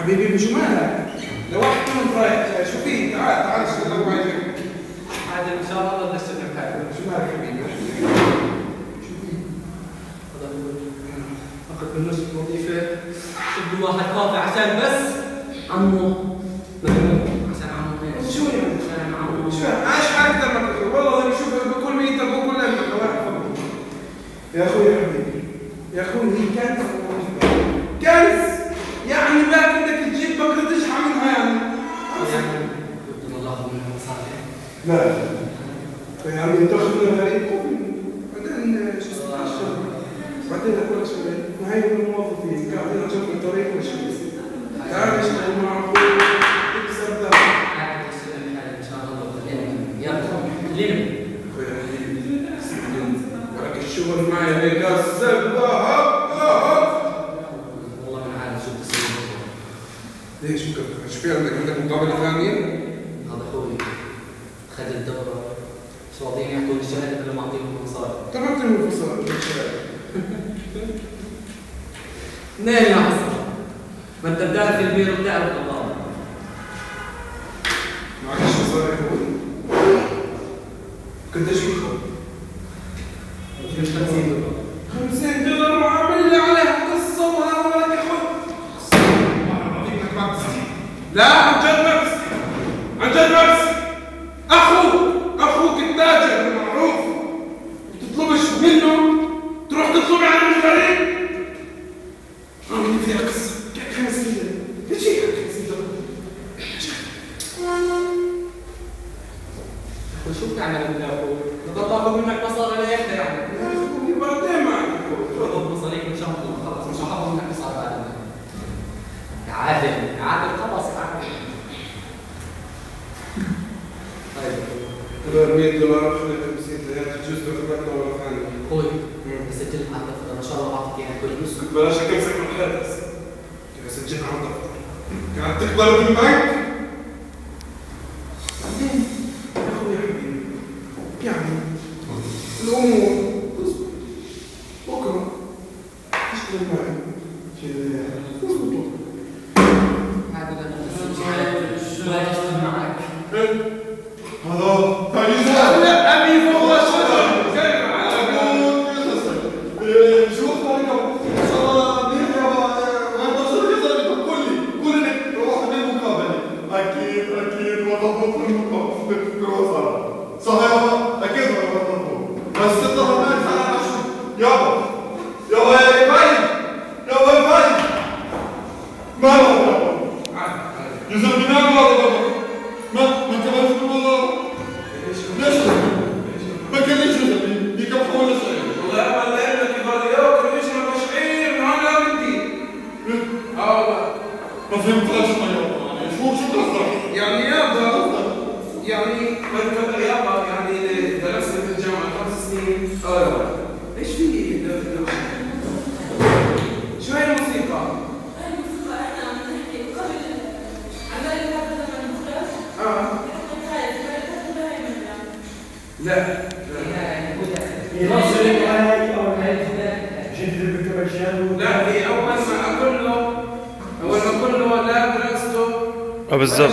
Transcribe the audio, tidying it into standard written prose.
حبيبي شو مالك؟ لو واحد منهم رايح شو فيه؟ تعال شو لو عايزك عاد ان شاء الله نستنى بحالك. شو مالك حبيبي؟ شو فيه؟ فقط بالنص الوظيفة شد واحد قاطع عشان بس عمو عشان عمو شو يعني؟ عشان عمو شو يعني؟ عايش حالك دمك والله انا شوف بكل ميت بقول لك واحد فقط. يا اخوي يا حبيبي يا اخوي هي كنز يعني ما بدك تجيب بكره تشحن منها يعني يقدر الله منها مصالح. لا يا عمي تاخذ منها غريب بعدين شو اسمه الشغل بعدين اقول لك شغله وهي الموظفين قاعدين نشوف الطريق ولا شو تعال اشتغل مع اخوي تكسر ده عاد تسلم حالك ان شاء الله يلا لين اخوي حبيبي ولك الشغل معي هيك السبه ليش شو في عندك مقابلة ثانية؟ هذا اخوي اخذ الدورة بس واعطيني يحكوا الشهادة قبل ما اعطيهم المصاري. طب اعطيهم المصاري بالشهادة. منين يا حسن؟ ما انت بتعرف البير وبتعرف القضاء. معكش مصاري يا اخوي؟ قديش بياخذ؟ مش 50 دولار. 50 دولار وعامل لي عليها قصة وهذا ولك يا اخوي. لا عن جد نفس عن جد نفس اخوك التاجر المعروف وتطلبش منه تروح تطلبي عن الغريب عامل فيها قصه كيف 50 دولار ليش هي 50 دولار وشو بتعمل انت يا اخوي؟ بدك تاخذ منك مصاري لا يحتى يعني. يا اخوي بعدين معك خذ مصاريك ان شاء الله خلص مش هحافظ منك مصاري بعد يا عادل خلص عادل. طيب 100 دولار خلي 50 دولار تجوز تاخذ ولا ثاني اخوي سجلت على الدفتر ان شاء الله بعطيك اياها كويس. كنت بلاش اكلسك من الحدث كنت سجلها على الدفتر كانت تقبل بالبنك بعدين يا اخوي يا حبيبي يعني الامور بكره تشتغل معي كذا عادل انا ما اشتغل معك. هذا فايزة لا أبي فوق الشجر كيف شو طريقة إن شاء الله منيح يا ما تصل يصير قول لك روح للمقابلة أكيد وضبط المقابلة صحيح أكيد وضبط بس تطلع معك على عشر يابا يا فايد ما هو يزن بناء ولا ما كمان في الموضوع ليش ما كان ليش دي كم حول صغير والله اول لعبه كباريات ليش انا مشعير من هون لابدي والله ما فهمت ليش يعني شو قصدك يعني يابا يعني يابا يعني درست في الجامعه 5 سنين ايش في شو هي الموسيقى؟ احنا عم نحكي قبل عمال نلعب زمن مختلف لا لا هي اول ما اقول له لا درسته بالضبط